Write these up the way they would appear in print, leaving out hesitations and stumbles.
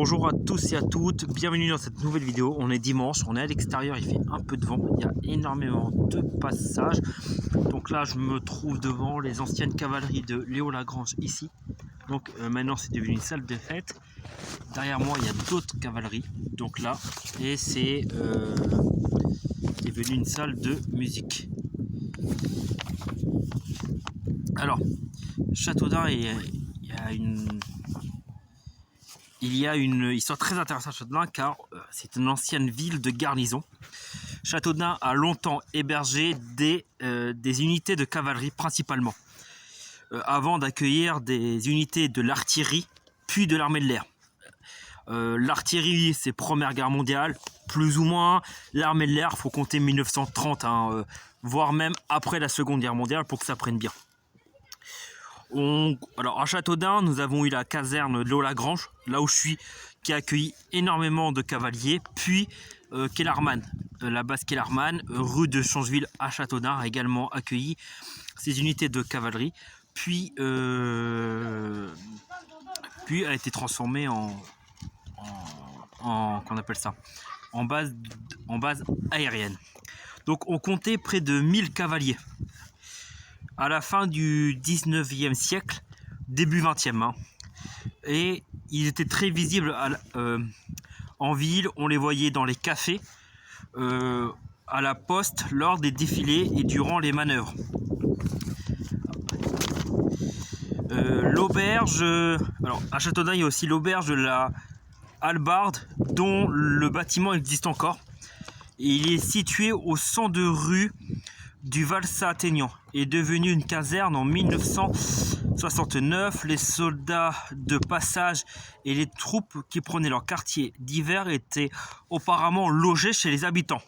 Bonjour à tous et à toutes, bienvenue dans cette nouvelle vidéo. On est dimanche, on est à l'extérieur, il fait un peu de vent, il y a énormément de passages. Donc là je me trouve devant les anciennes cavaleries de Léo-Lagrange ici. Donc maintenant c'est devenu une salle de fête. Derrière moi il y a d'autres cavaleries, donc là, et c'est devenu une salle de musique. Alors, Châteaudun, il y a une histoire très intéressante à Châteaudun car c'est une ancienne ville de garnison. Châteaudun a longtemps hébergé des unités de cavalerie principalement, avant d'accueillir des unités de l'artillerie puis de l'armée de l'air. L'artillerie c'est Première Guerre mondiale, plus ou moins. L'armée de l'air, faut compter 1930, voire même après la Seconde Guerre mondiale pour que ça prenne bien. Alors à Châteaudun, nous avons eu la caserne de Léo-Lagrange, là où je suis, qui a accueilli énormément de cavaliers, puis Kellermann, la base Kellermann, rue de Changeville à Châteaudun, a également accueilli ces unités de cavalerie, puis a été transformée qu'on appelle ça, en base aérienne. Donc on comptait près de 1000 cavaliers. À la fin du 19e siècle, début 20e. Et ils étaient très visibles en ville, on les voyait dans les cafés, à la poste, lors des défilés et durant les manœuvres. L'auberge, alors à Châteaudun, il y a aussi l'auberge de la Hallebarde, dont le bâtiment existe encore. Et il est situé au 102 rue du Valsat-Aignan, est devenu une caserne en 1969. Les soldats de passage et les troupes qui prenaient leur quartier d'hiver étaient auparavant logés chez les habitants.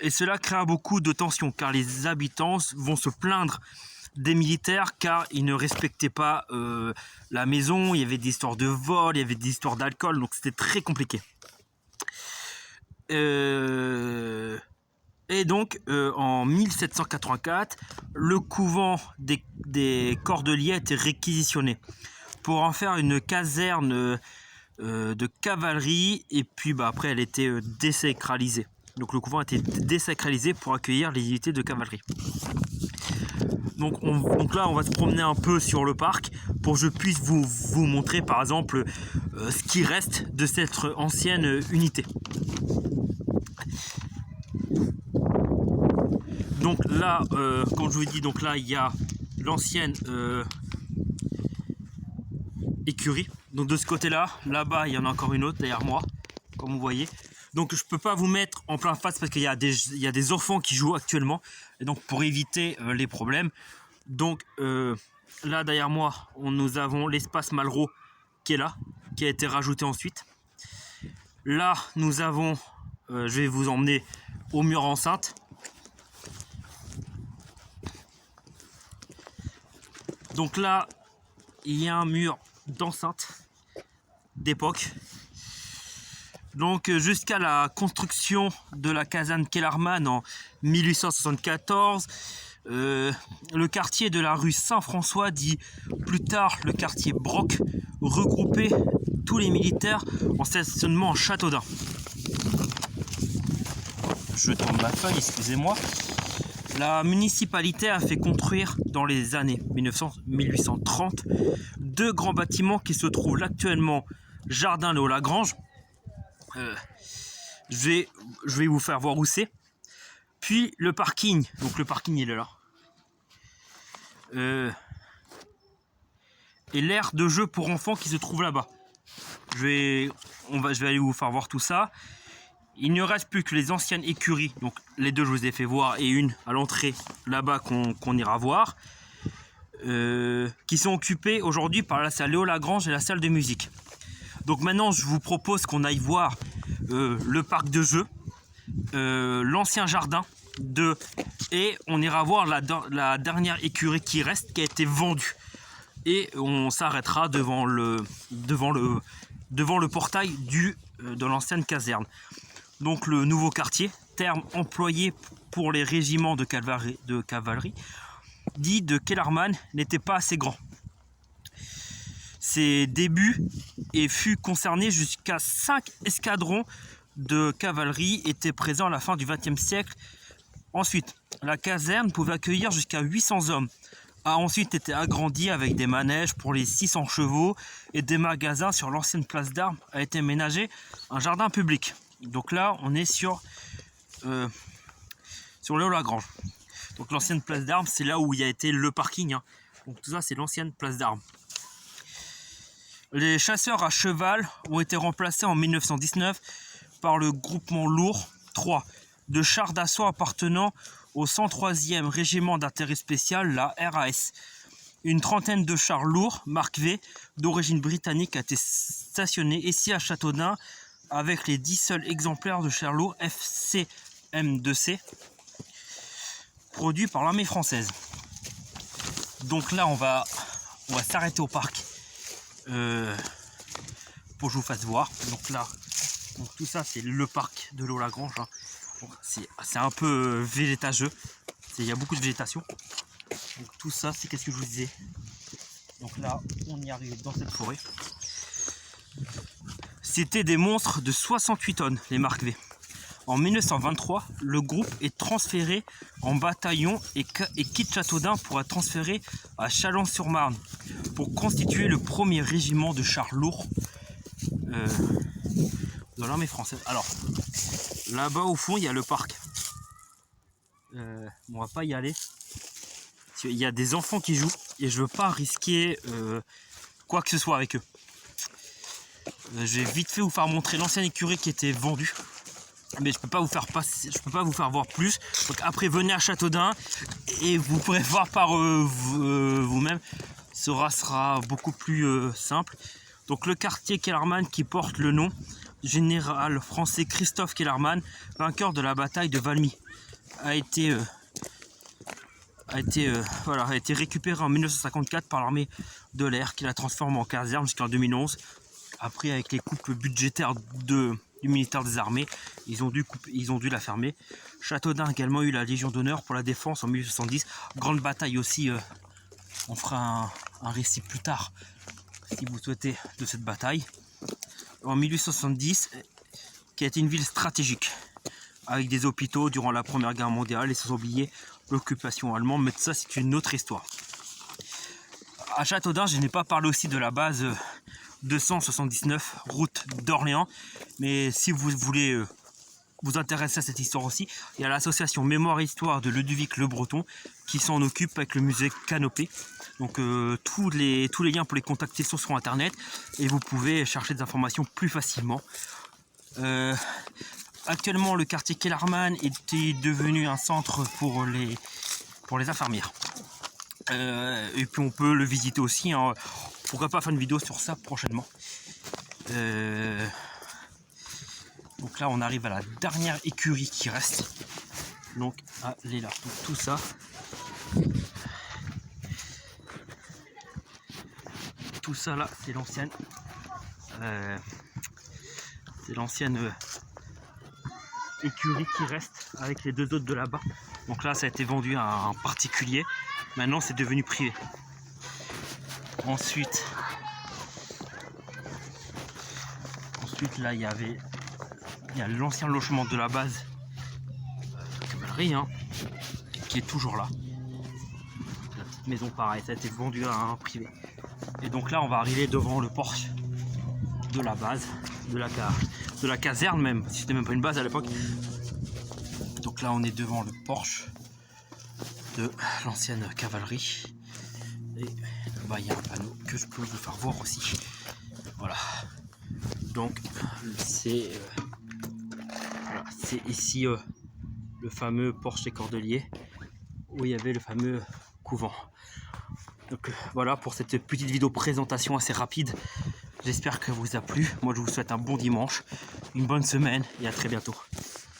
Et cela créa beaucoup de tensions car les habitants vont se plaindre des militaires car ils ne respectaient pas la maison. Il y avait des histoires de vol, il y avait des histoires d'alcool, donc c'était très compliqué. Et donc en 1784, le couvent des Cordeliers a été réquisitionné pour en faire une caserne de cavalerie, et puis après elle était désacralisée. Donc le couvent a été désacralisé pour accueillir les unités de cavalerie. Donc là on va se promener un peu sur le parc pour que je puisse vous montrer par exemple ce qui reste de cette ancienne unité. Donc là, comme je vous dis, donc là il y a l'ancienne écurie. Donc de ce côté-là, là-bas il y en a encore une autre derrière moi, comme vous voyez. Donc je peux pas vous mettre en plein face parce qu'il y a des enfants qui jouent actuellement, et donc pour éviter les problèmes. Donc là derrière moi, nous avons l'espace Malraux qui est là, qui a été rajouté ensuite. Là nous avons, je vais vous emmener au mur enceinte. Donc là, il y a un mur d'enceinte d'époque. Donc jusqu'à la construction de la caserne Kellermann en 1874, le quartier de la rue Saint-François, dit plus tard le quartier Broc, regroupait tous les militaires en stationnement en Châteaudun. Je tourne ma feuille, excusez-moi. La municipalité a fait construire dans les années 1830 deux grands bâtiments qui se trouvent actuellement Jardin Léo-Lagrange. Je vais vous faire voir où c'est. Puis le parking. Donc le parking il est là. Et l'aire de jeu pour enfants qui se trouve là-bas. Je vais aller vous faire voir tout ça. Il ne reste plus que les anciennes écuries, donc les deux je vous ai fait voir, et une à l'entrée là-bas qu'on ira voir, qui sont occupées aujourd'hui par la salle Léo-Lagrange et la salle de musique. Donc maintenant je vous propose qu'on aille voir le parc de jeux, l'ancien jardin, et on ira voir la dernière écurie qui reste, qui a été vendue. Et on s'arrêtera devant le portail de l'ancienne caserne. Donc le nouveau quartier, terme employé pour les régiments de cavalerie, dit de Kellermann, n'était pas assez grand. ses débuts et fut concerné jusqu'à 5 escadrons de cavalerie étaient présents à la fin du XXe siècle. Ensuite, la caserne pouvait accueillir jusqu'à 800 hommes. A ensuite été agrandie avec des manèges pour les 600 chevaux et des magasins. Sur l'ancienne place d'armes a été aménagé un jardin public. Donc là, on est sur le Haut-Lagrange. Donc l'ancienne place d'armes, c'est là où il y a été le parking, hein. Donc tout ça, c'est l'ancienne place d'armes. Les chasseurs à cheval ont été remplacés en 1919 par le groupement lourd 3 de chars d'assaut appartenant au 103e régiment d'intérêt spécial, la RAS. Une trentaine de chars lourds, marque V, d'origine britannique a été stationnée ici à Châteaudun avec les 10 seuls exemplaires de chars lourds FCM2C produits par l'armée française. Donc là, on va s'arrêter au parc pour que je vous fasse voir. Donc là, tout ça, c'est le parc de l'Haut-Lagrange, hein. C'est un peu végétageux, il y a beaucoup de végétation. Donc tout ça, c'est qu'est-ce que je vous disais. Donc là, on y arrive dans cette forêt. C'était des monstres de 68 tonnes, les marques V. En 1923, le groupe est transféré en bataillon et quitte Châteaudun pour être transféré à Châlons-sur-Marne pour constituer le premier régiment de chars lourds de l'armée française. Alors, là-bas au fond, il y a le parc. On va pas y aller. Il y a des enfants qui jouent et je veux pas risquer quoi que ce soit avec eux. J'ai vite fait vous faire montrer l'ancienne écurie qui était vendue. Mais je peux pas vous faire passer, je peux pas vous faire voir plus. Donc après, venez à Châteaudun et vous pourrez voir par vous-même. Sera beaucoup plus simple. Donc le quartier Kellermann qui porte le nom du général français Christophe Kellermann, vainqueur de la bataille de Valmy, a été récupéré en 1954 par l'armée de l'air qui la transforme en caserne jusqu'en 2011. Après, avec les coupes budgétaires du ministère des Armées, ils ont dû la fermer. Châteaudun a également eu la Légion d'honneur pour la défense en 1870. Grande bataille aussi, on fera un récit plus tard, si vous souhaitez, de cette bataille. En 1870, qui a été une ville stratégique, avec des hôpitaux durant la Première Guerre mondiale, et sans oublier l'occupation allemande, mais ça c'est une autre histoire. À Châteaudun, je n'ai pas parlé aussi de la base 279 route d'Orléans, mais si vous voulez vous intéresser à cette histoire aussi, il y a l'association Mémoire et Histoire de Ludovic Le Breton qui s'en occupe avec le musée Canopée. Donc tous les liens pour les contacter sont sur internet et vous pouvez chercher des informations plus facilement. Actuellement, le quartier Kellermann était devenu un centre pour les infirmières. Et puis on peut le visiter aussi, hein. Pourquoi pas faire une vidéo sur ça prochainement. Donc là on arrive à la dernière écurie qui reste. Donc elle est là. Donc tout ça. Tout ça là c'est l'ancienne. Écurie qui reste avec les deux autres de là-bas. Donc là ça a été vendu à un particulier. Maintenant c'est devenu privé. Ensuite là il y a l'ancien logement de la base cavalerie, hein, qui est toujours là. La petite maison pareil, ça a été vendu à un privé. Et donc là on va arriver devant le porche de la base, de la caserne même, si c'était même pas une base à l'époque. Donc là on est devant le porche de l'ancienne cavalerie. Et bah il y a un panneau que je peux vous faire voir aussi. Voilà. Donc c'est ici le fameux porche des Cordeliers où il y avait le fameux couvent. Donc voilà pour cette petite vidéo présentation assez rapide. J'espère que vous a plu. Moi je vous souhaite un bon dimanche, une bonne semaine et à très bientôt.